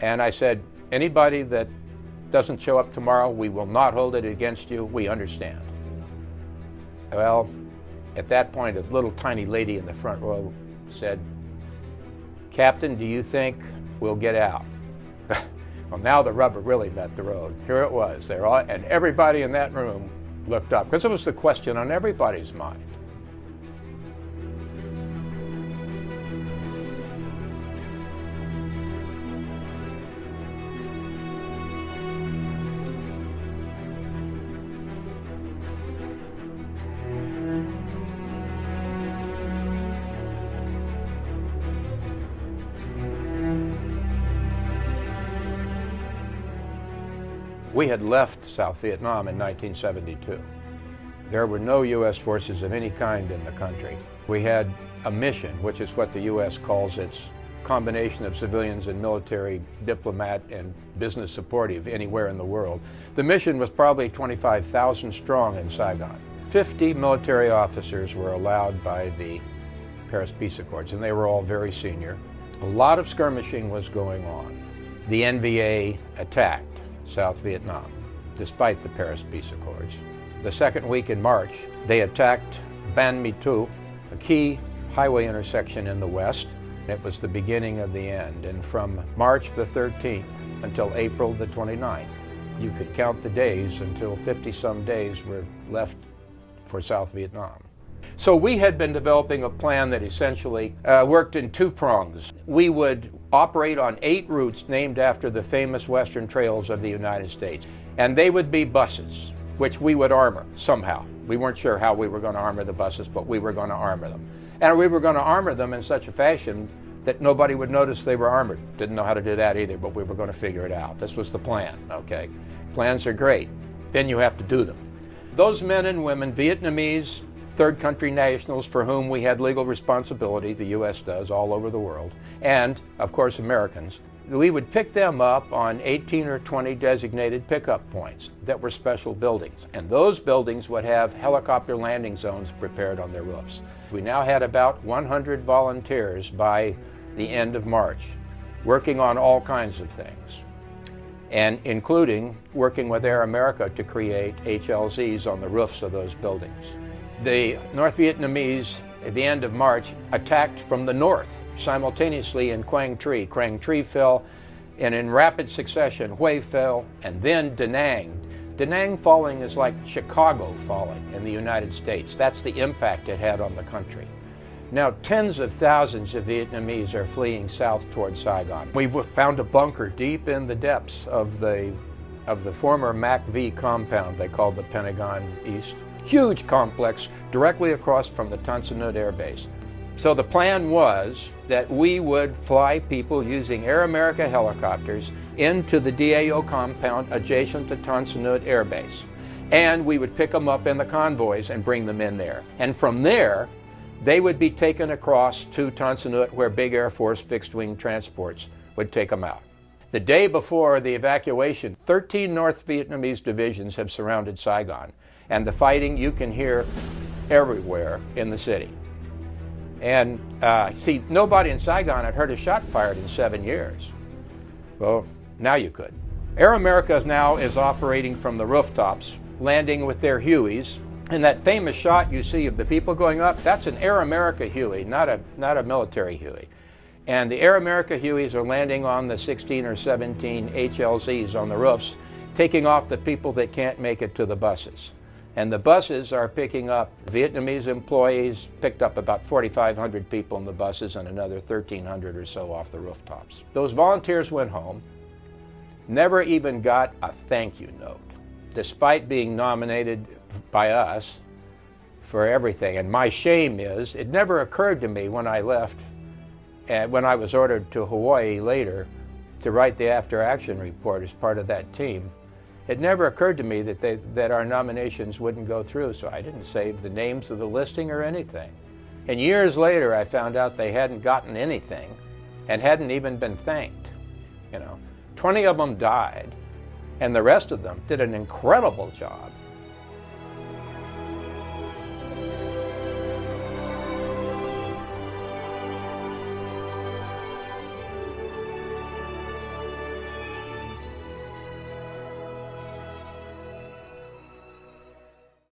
And I said, anybody that doesn't show up tomorrow, we will not hold it against you. We understand. Well, at that point, a little tiny lady in the front row said, Captain, do you think we'll get out? Well, now the rubber really met the road. Here it was. And everybody in that room looked up, because it was the question on everybody's mind. We had left South Vietnam in 1972. There were no U.S. forces of any kind in the country. We had a mission, which is what the U.S. calls its combination of civilians and military, diplomat, and business supportive anywhere in the world. The mission was probably 25,000 strong in Saigon. 50 military officers were allowed by the Paris Peace Accords, and they were all very senior. A lot of skirmishing was going on. The NVA attacked South Vietnam, despite the Paris Peace Accords. The second week in March, they attacked Ban Mi Tu, a key highway intersection in the west. It was the beginning of the end, and from March the 13th until April the 29th, you could count the days until 50-some days were left for South Vietnam. So we had been developing a plan that essentially worked in two prongs. We would operate on 8 routes named after the famous western trails of the United States. And they would be buses, which we would armor somehow. We weren't sure how we were going to armor the buses, but we were going to armor them. And we were going to armor them in such a fashion that nobody would notice they were armored. Didn't know how to do that either, but we were going to figure it out. This was the plan, okay? Plans are great. Then you have to do them. Those men and women, Vietnamese, third country nationals for whom we had legal responsibility, the U.S. does all over the world, and of course Americans, we would pick them up on 18 or 20 designated pickup points that were special buildings, and those buildings would have helicopter landing zones prepared on their roofs. We now had about 100 volunteers by the end of March, working on all kinds of things, and including working with Air America to create HLZs on the roofs of those buildings. The North Vietnamese, at the end of March, attacked from the north simultaneously in Quang Tri. Quang Tri fell, and in rapid succession, Hue fell, and then Da Nang. Da Nang falling is like Chicago falling in the United States. That's the impact it had on the country. Now, tens of thousands of Vietnamese are fleeing south toward Saigon. We found a bunker deep in the depths of the former MAC-V compound they called the Pentagon East. Huge complex directly across from the Tan Son Nhut Air Base. So the plan was that we would fly people using Air America helicopters into the DAO compound adjacent to Tan Son Nhut Air Base. And we would pick them up in the convoys and bring them in there. And from there, they would be taken across to Tan Son Nhut, where big Air Force fixed-wing transports would take them out. The day before the evacuation, 13 North Vietnamese divisions have surrounded Saigon. And the fighting you can hear everywhere in the city. And see, nobody in Saigon had heard a shot fired in 7 years. Well, now you could. Air America now is operating from the rooftops, landing with their Hueys. And that famous shot you see of the people going up, that's an Air America Huey, not a military Huey. And the Air America Hueys are landing on the 16 or 17 HLZs on the roofs, taking off the people that can't make it to the buses. And the buses are picking up Vietnamese employees, picked up about 4,500 people in the buses and another 1,300 or so off the rooftops. Those volunteers went home, never even got a thank you note, despite being nominated by us for everything. And my shame is, it never occurred to me when I left, and when I was ordered to Hawaii later to write the after-action report as part of that team, it never occurred to me that our nominations wouldn't go through, so I didn't save the names of the listing or anything. And years later, I found out they hadn't gotten anything and hadn't even been thanked. 20 of them died, and the rest of them did an incredible job.